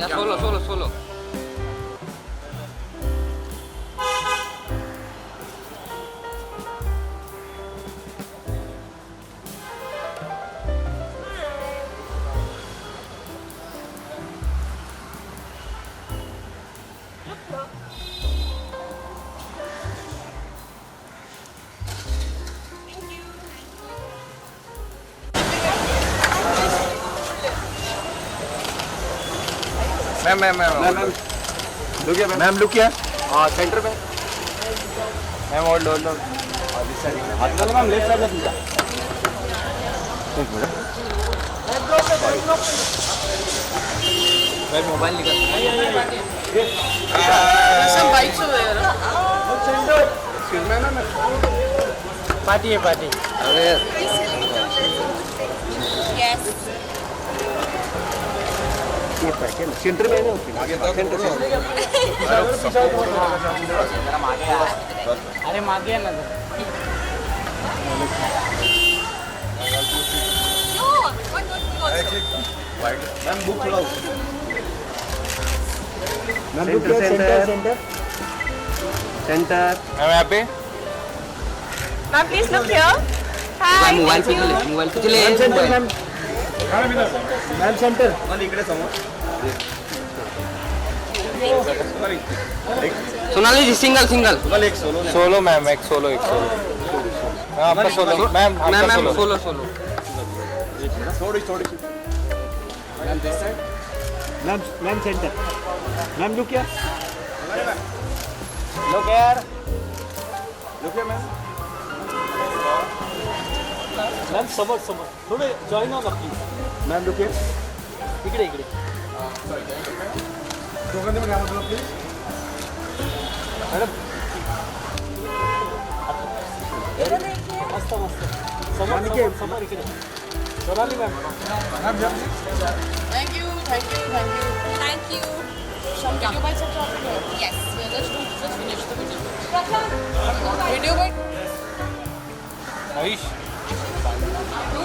Yeah, solo. Ma'am look किया centre में ma'am hold ma'am left side में मैं मोबाइल निकाल पार्टी है पार्टी अरे सेंटर में अरे मागे ना मैम बुक थोड़ा मैम सेंटर मैम यहाँ पे Ma'am, please look here. Hi. Mobile पे चले मैम सेंटर सोनाली जी सिंगल एक सोलो मैम एक सोलो हाँ आपका सोलो मैम सोलो थोड़ी मैम सेंटर मैम लुक यार मैम मैम समोर थोडे जॉईन हो ना प्लीज मॅम लुक इकडे दोघांनी पण यामध्ये प्लीज मॅडम मस्त समोर इकडे Sonali ma'am Thank you. Shall we buy some chocolate? Yes. Let's finish the video. Video bite? Ayush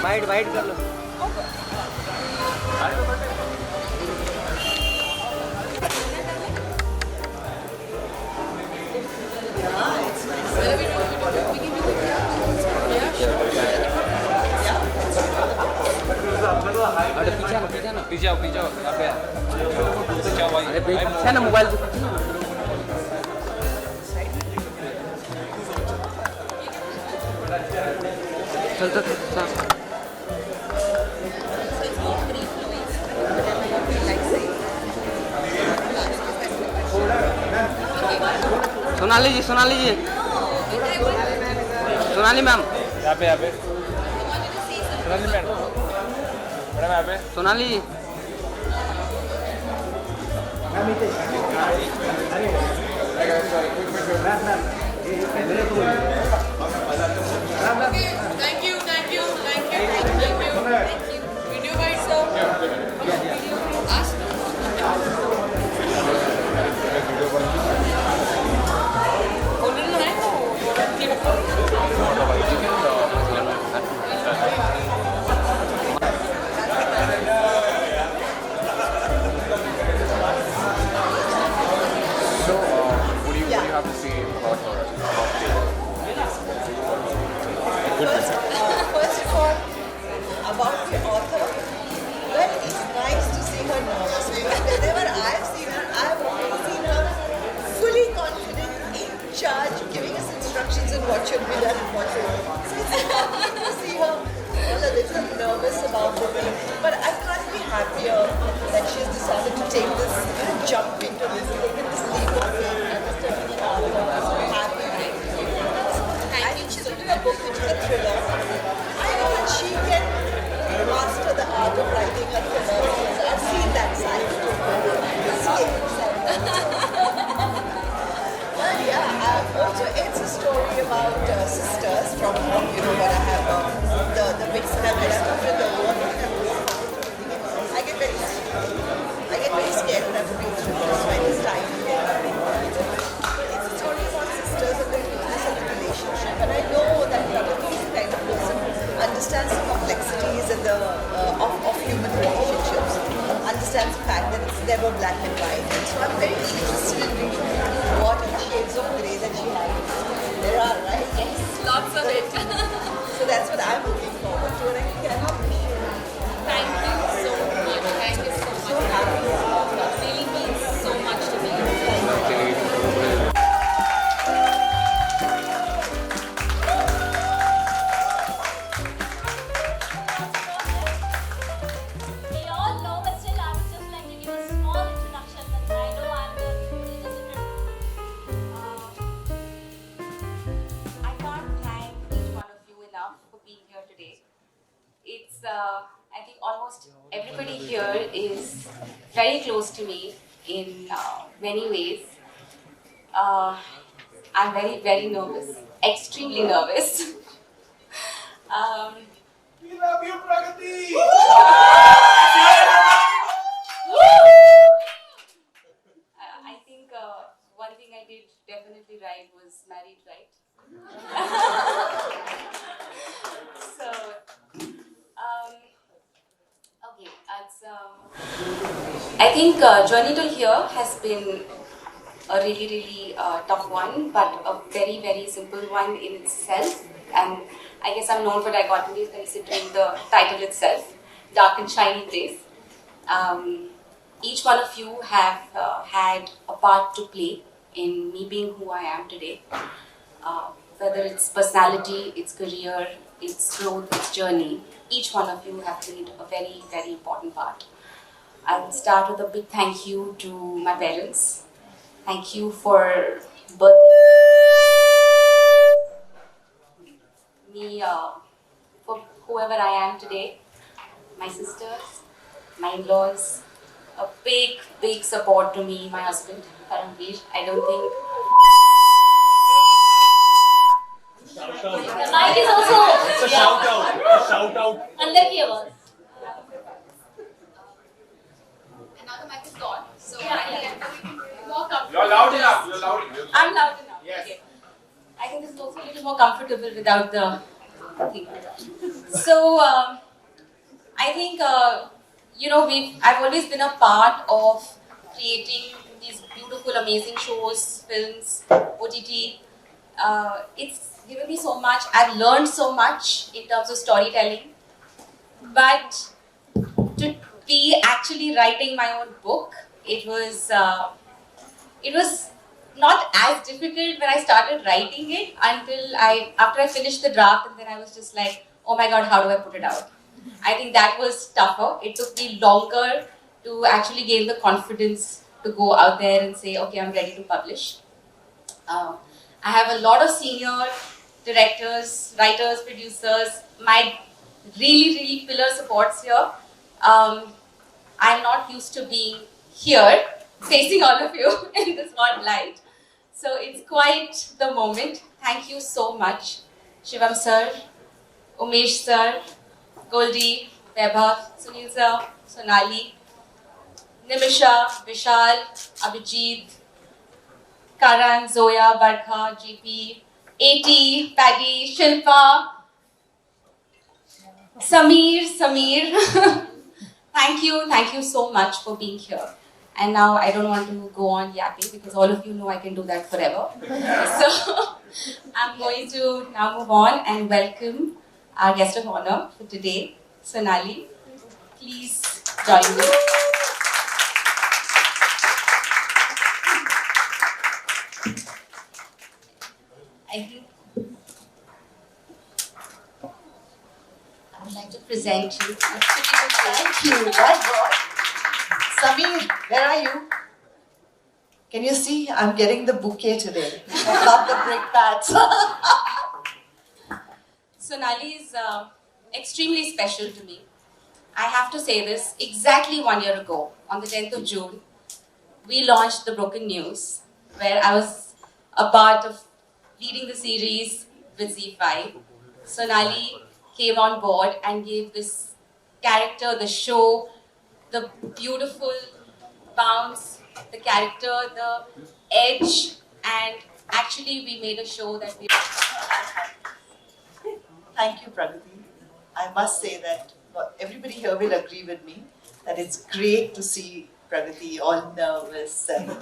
wide कर लो अरे पीछे आओ अरे पीछे ना मोबाइल चल सोनाली जी सोनाली मैम यहाँ पे सोनाली मैडम यहाँ पे सोनाली जी Thank you. Video bite, sir. Ask. First of all, about the author, well, it's nice to see her nervous because whenever I've seen her, I've always seen her fully confident, in charge, giving us instructions on what should be done and what should be done. So it's lovely to see her all a little nervous about the thing. But I can't be happier that she has decided to take this, jump into this, taken this leap of faith and is turning an author. I'm so happy. I think she's written a book which is a thriller. I know that she can master the art of writing a thriller. I've seen that side to her. But yeah, also it's a story about sisters from, what I have, the bits that I've read. I've read the one that I get very scared when I have to read thrillers by this time. It's a story about sisters and the cuteness of the relationship, and I know that Pragati is the kind of person who understands the complexities and of human relationships, understands understands the fact that it's never black and white. And so I'm very interested in reading what are the shades of grey that she has. There are, right? Yes, lots of it. So that's what I'm looking forward to, and I cannot wait. Thank you so much. Thank you so much. So happy. It really means so much to me. We all know, but still I would just like to give a small introduction that I know I'm the little I can't thank each one of you enough for being here today. It's, I think almost everybody here is very close to me in many ways. I'm very, very nervous, extremely nervous. We love you, Pragati! I think one thing I did definitely right was married right. So, okay, I think journey till here has been a really, really tough one, but a very, very simple one in itself. And I guess I'm known for dichotomies considering the title itself, Dark and Shiny Place. Each one of you have had a part to play in me being who I am today. Whether it's personality, it's career, it's growth, it's journey, each one of you have played a very, very important part. I'll start with a big thank you to my parents. Thank you for birthing me, for whoever I am today. My sisters, my in-laws, a big, big support to me, my husband, Paramveer. I don't think The mic is also It's a shout out. A shout out. अंदर की आवाज. And now the mic is gone. So I am more comfortable. You're loud enough. You're loud enough. I'm loud enough. Yes. Okay. I think this is also a little more comfortable without the thing. So, I think, I've always been a part of creating these beautiful, amazing shows, films, OTT. It's given me so much. I've learned so much in terms of storytelling. But to be actually writing my own book, it was not as difficult when I started writing it after I finished the draft, and then I was just like, oh my god, how do I put it out? I think that was tougher. It took me longer to actually gain the confidence to go out there and say, okay, I'm ready to publish. I have a lot of senior directors, writers, producers, my really, really pillar supports here. I'm not used to being here, facing all of you in this hot light. So it's quite the moment. Thank you so much, Shivam sir, Umesh sir, Goldie, Behl, Sunil sir, Sonali, Nimisha, Vishal, Abhijit, Karan, Zoya, Barkha, GP, AT, Paddy, Shilpa, Samir. Thank you so much for being here. And now I don't want to go on yapping because all of you know I can do that forever. So I'm going to now move on and welcome our guest of honor for today, Sonali. Please join me. I think I would like to present you. Thank you. My God. Samir, where are you? Can you see? I'm getting the bouquet today. Not the brick bats. Sonali is extremely special to me. I have to say this, exactly 1 year ago, on the 10th of June, we launched The Broken News, where I was a part of leading the series with Z5. Sonali came on board and gave this character, the show, the beautiful bounce, the character, the edge, and actually we made a show that we... Thank you, Pragati. I must say that everybody here will agree with me that it's great to see Pragati all nervous and it's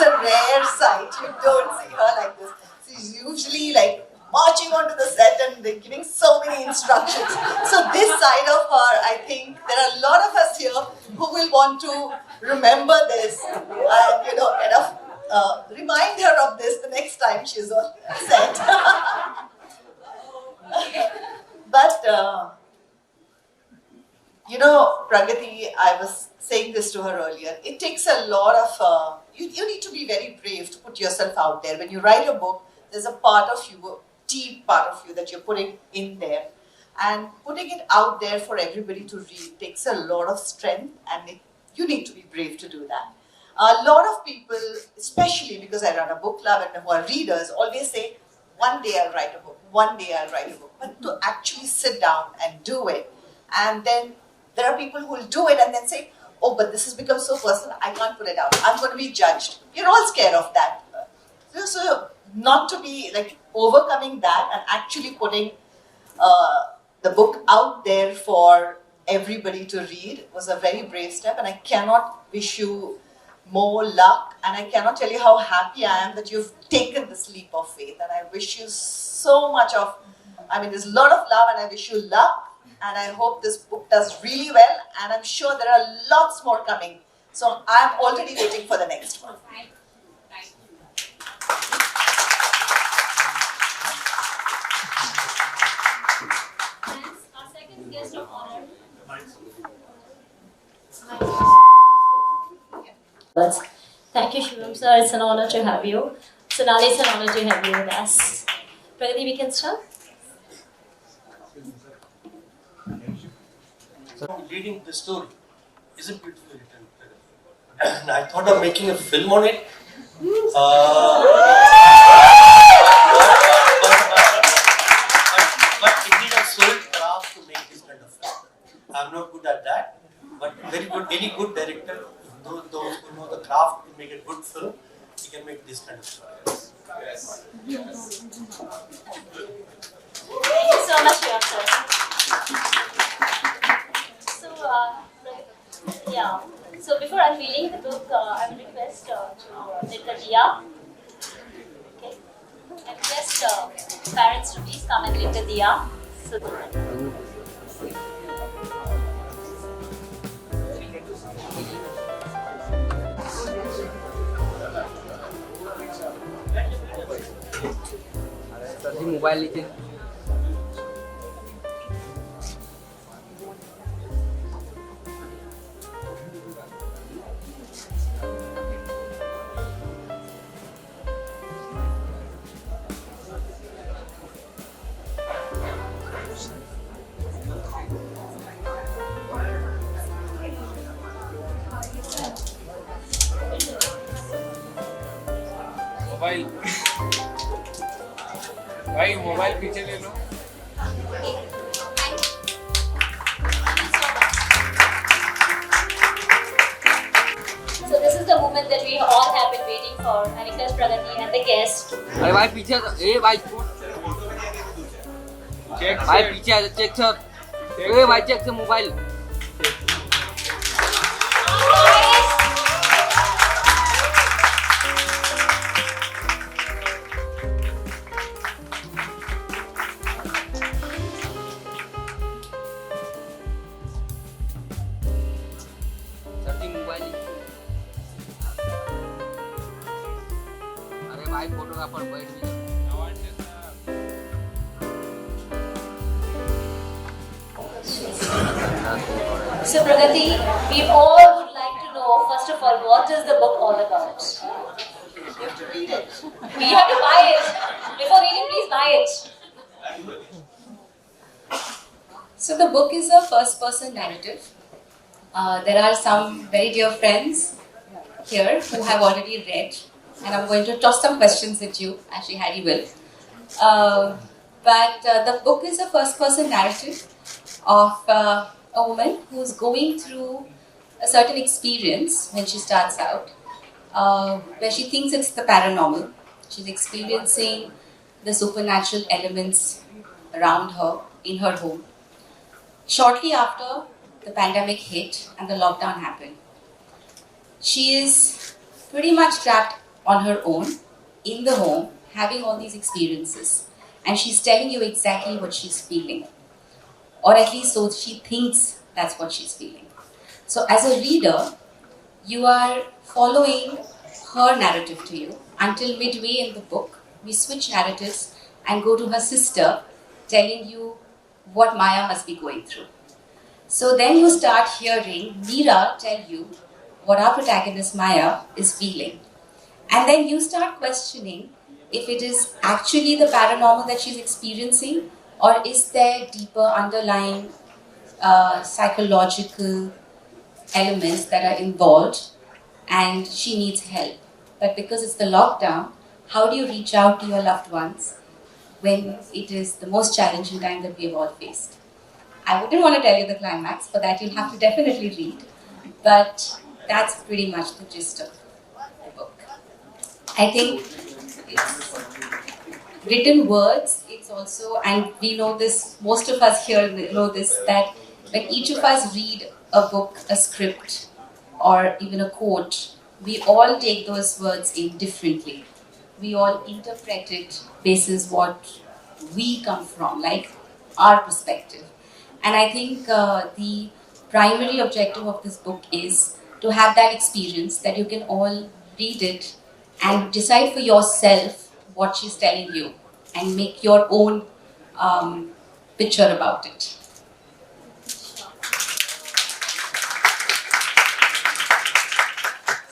a rare sight. You don't see her like this. She's usually like marching onto the set and they're giving so many instructions. So this side of her, I think there are a lot of us here who will want to remember this and kind of remind her of this the next time she's on set. But Pragati, I was saying this to her earlier, it takes a lot of, you need to be very brave to put yourself out there. When you write a book, there's a part of you, a deep part of you that you're putting in there. And putting it out there for everybody to read takes a lot of strength and you need to be brave to do that. A lot of people, especially because I run a book club and who are readers, always say, one day I'll write a book, one day I'll write a book. But to actually sit down and do it, and then there are people who will do it and then say, oh, but this has become so personal, I can't put it out. I'm going to be judged. You're all scared of that. So not to be like overcoming that and actually putting the book out there for everybody to read was a very brave step, and I cannot wish you more luck, and I cannot tell you how happy I am that you've taken this leap of faith, and I wish you so much there's a lot of love and I wish you luck, and I hope this book does really well, and I'm sure there are lots more coming, so I'm already waiting for the next one. Our second guest of honor. Thank you, Shivam sir. It's an honor to have you. Sonali, it's an honor to have you with us. Pragati, we can start. Reading the story isn't beautifully written. And I thought of making a film on it. But it needs a soul craft to make this kind of film. I'm not good at that, but very good. Any good director, those who know the craft to make a good film, he can make this kind of stories. Yes. Thank you so much, Shivam sir. So before unveiling the book, I would request to lit the diya. Okay. I request parents to please come and lit the diya. So, sir ji mobile लीजिए mobile भाई mobile पीछे ले लो So this is the moment that we all have been waiting for. I request Pragati and the guest. अरे भाई पीछे ए भाई भाई पीछे आ चेक सर ए भाई चेक से मोबाइल सर जी मोबाइल अरे भाई फोटोग्राफर बैठ गया So Pragati, we all would like to know, first of all, what is the book all about? You have to read it. We have to buy it. Before reading, please buy it. So the book is a first-person narrative. There are some very dear friends here who have already read, and I'm going to toss some questions at you. Actually, Harry will. But the book is a first-person narrative of a woman who's going through a certain experience when she starts out, where she thinks it's the paranormal. She's experiencing the supernatural elements around her in her home. shortly after the pandemic hit and the lockdown happened, she is pretty much trapped on her own in the home, having all these experiences. And she's telling you exactly what she's feeling. Or at least so she thinks that's what she's feeling. So as a reader, you are following her narrative to you until midway in the book. We switch narratives and go to her sister telling you what Maya must be going through. So then you start hearing Meera tell you what our protagonist Maya is feeling. And then you start questioning if it is actually the paranormal that she's experiencing, or is there deeper underlying psychological elements that are involved and she needs help. But because it's the lockdown, how do you reach out to your loved ones when it is the most challenging time that we have all faced? I wouldn't want to tell you the climax, for that you'll have to definitely read. But that's pretty much the gist of the book. I think it's written words, it's also, and we know this, most of us here know this, that when each of us read a book, a script, or even a quote, we all take those words in differently. We all interpret it basis what we come from, like our perspective. And I think the primary objective of this book is to have that experience that you can all read it and decide for yourself what she's telling you and make your own picture about it.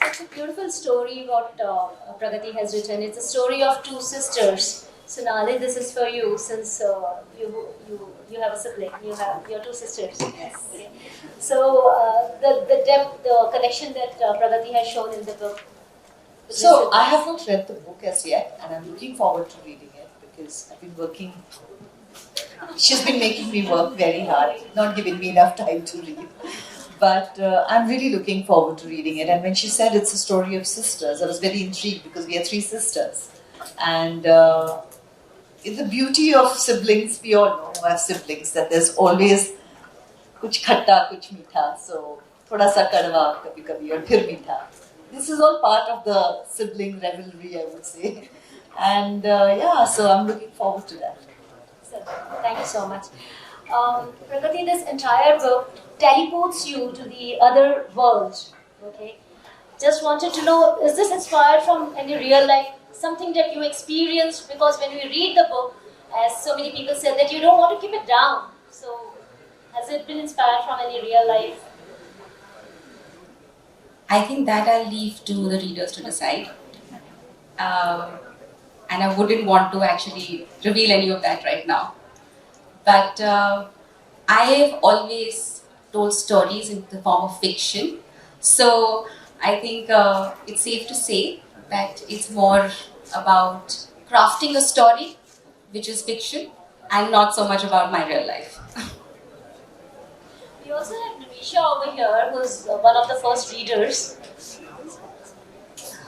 It's a beautiful story what Pragati has written. It's a story of two sisters. Sonali, this is for you, since you have a sibling. You have your two sisters. Yes. Okay. So the depth, the connection that Pragati has shown in the book. So I have not read the book as yet, and I'm looking forward to reading it because I've been working. She's been making me work very hard, not giving me enough time to read. But I'm really looking forward to reading it. And when she said it's a story of sisters, I was very intrigued because we are three sisters. And in the beauty of siblings, we all know who have siblings, that there's always kuch khatta, kuch meetha. So, thoda sa kadwa, kabhi kabhi, aur phir meetha. This is all part of the sibling rivalry, I would say. And yeah, so I'm looking forward to that. Thank you so much. Pragati, this entire book teleports you to the other world. Okay. Just wanted to know, is this inspired from any real life, something that you experienced? Because when we read the book, as so many people said, that you don't want to keep it down. So, has it been inspired from any real life? I think that I'll leave to the readers to decide. And I wouldn't want to actually reveal any of that right now. But I have always told stories in the form of fiction. So I think it's safe to say that it's more about crafting a story, which is fiction, and not so much about my real life. We also have Nimisha over here, who's one of the first readers.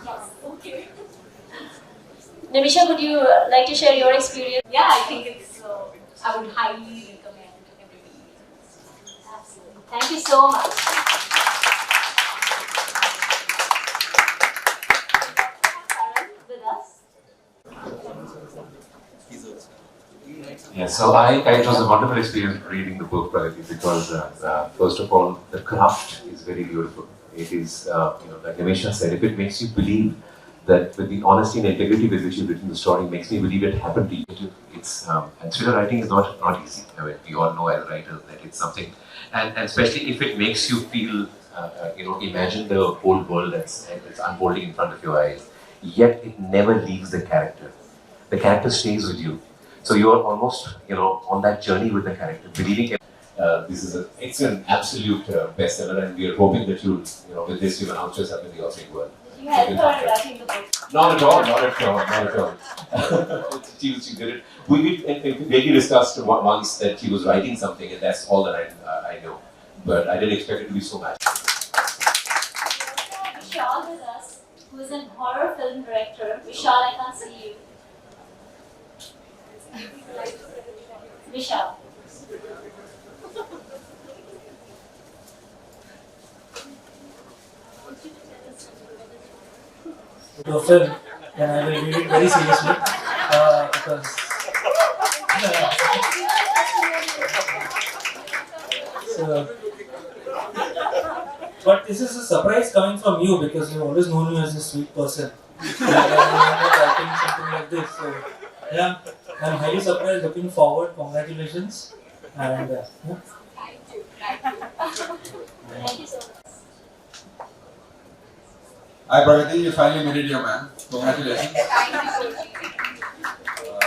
Yes, okay. Nimisha, would you like to share your experience? Yeah, I think it's, I would highly recommend everybody. Absolutely. Thank you so much. With us. Yeah, so it was a wonderful experience reading the book, Pragati, because first of all, the craft is very beautiful. It is, like Nimisha said, if it makes you believe that with the honesty and integrity with which you've written the story, makes me believe it happened to you. It's and thriller writing is not easy. I mean, we all know as writers that it's something, and especially if it makes you feel, imagine the whole world that's unfolding in front of your eyes. Yet it never leaves the character. The character stays with you. So you are almost, on that journey with the character, believing it. This is an excellent, absolute bestseller, and we are hoping that with this, you'll announce yourself in the authoring world. You helped her in writing the book. Not at all. She did it. We vaguely discussed once that she was writing something, and that's all that I know. But I didn't expect it to be so much. We also have Vishal with us, who is a horror film director. Vishal, I can't see you. Vishal. to a film, then I will read it very seriously because. So, but this is a surprise coming from you because you've always known me as a sweet person. And I'm writing something like this. So, yeah, I'm highly surprised. Looking forward. Congratulations. And yeah. Thank you so much. Hi Pragati, you finally married your man. Congratulations.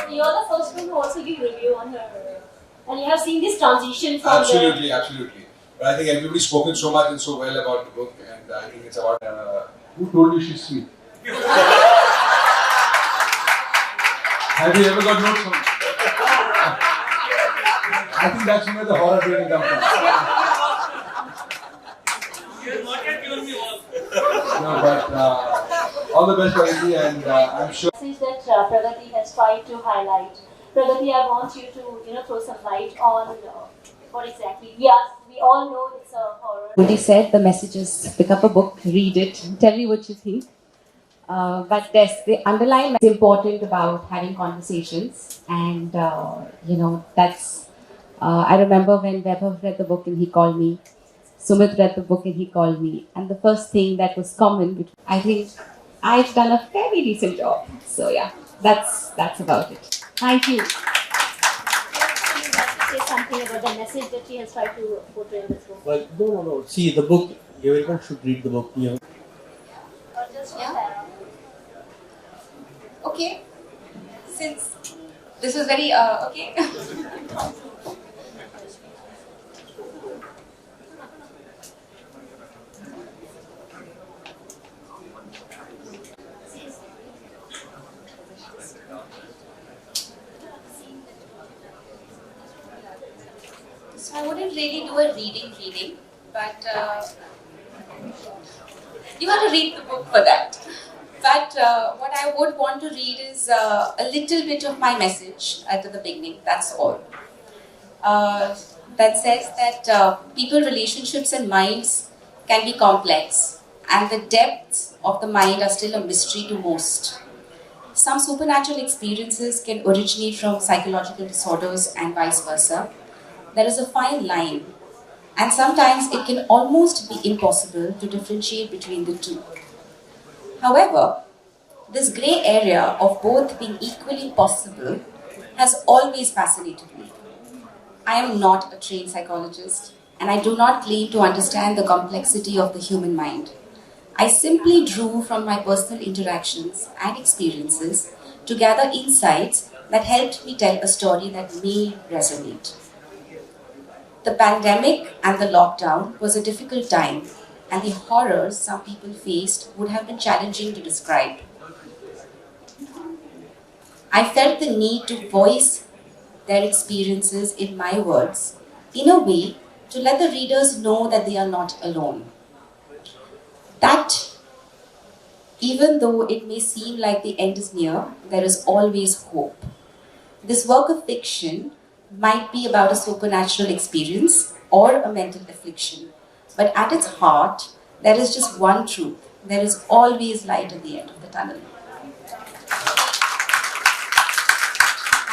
You're the first one who also give review on her. And you have seen this transition from Absolutely. But I think everybody's spoken so much and so well about the book, and I think it's about who told you she's sweet? Have you ever got notes from her? I think that's where the horror training comes from. No, but all the best, Pragati, and I'm sure. Message that Pragati has tried to highlight. Pragati, I want you to throw some light on what exactly. Yes, we all know it's a horror. Goldie said the message is pick up a book, read it, tell me what you think. But the underlying is important about having conversations, and that's. I remember when Vaibhav read the book and he called me. Sumit read the book and he called me, and the first thing that was common, I think I've done a fairly decent job. So yeah, that's about it. Thank you. Say something about the message that she has tried to portray in this book. Well, no. See, the book, everyone should read the book. Or just Sarah. Okay, since this is very okay. So I wouldn't really do a reading, but you have to read the book for that. But what I would want to read is a little bit of my message at the beginning, that's all. That says that people, relationships and minds can be complex, and the depths of the mind are still a mystery to most. Some supernatural experiences can originate from psychological disorders and vice versa. There is a fine line, and sometimes it can almost be impossible to differentiate between the two. However, this grey area of both being equally possible has always fascinated me. I am not a trained psychologist, and I do not claim to understand the complexity of the human mind. I simply drew from my personal interactions and experiences to gather insights that helped me tell a story that may resonate. The pandemic and the lockdown was a difficult time, and the horrors some people faced would have been challenging to describe. I felt the need to voice their experiences in my words, in a way to let the readers know that they are not alone. That even though it may seem like the end is near, there is always hope. This work of fiction might be about a supernatural experience or a mental affliction, but at its heart, there is just one truth. There is always light at the end of the tunnel.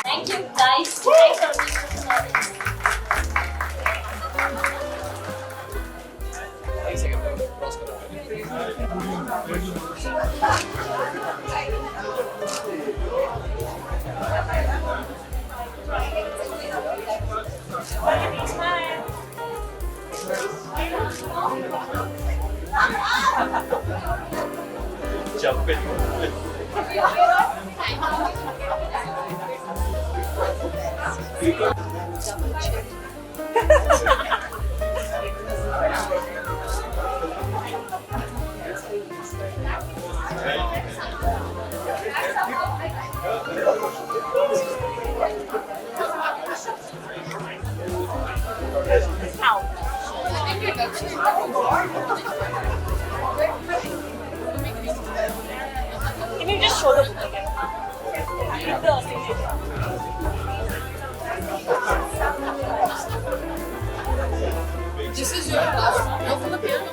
Thank you, guys. Thanks for Jump in. Can you just show the book again? With the signature. This is your class. You're from the piano?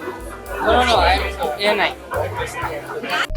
No, I'm A9.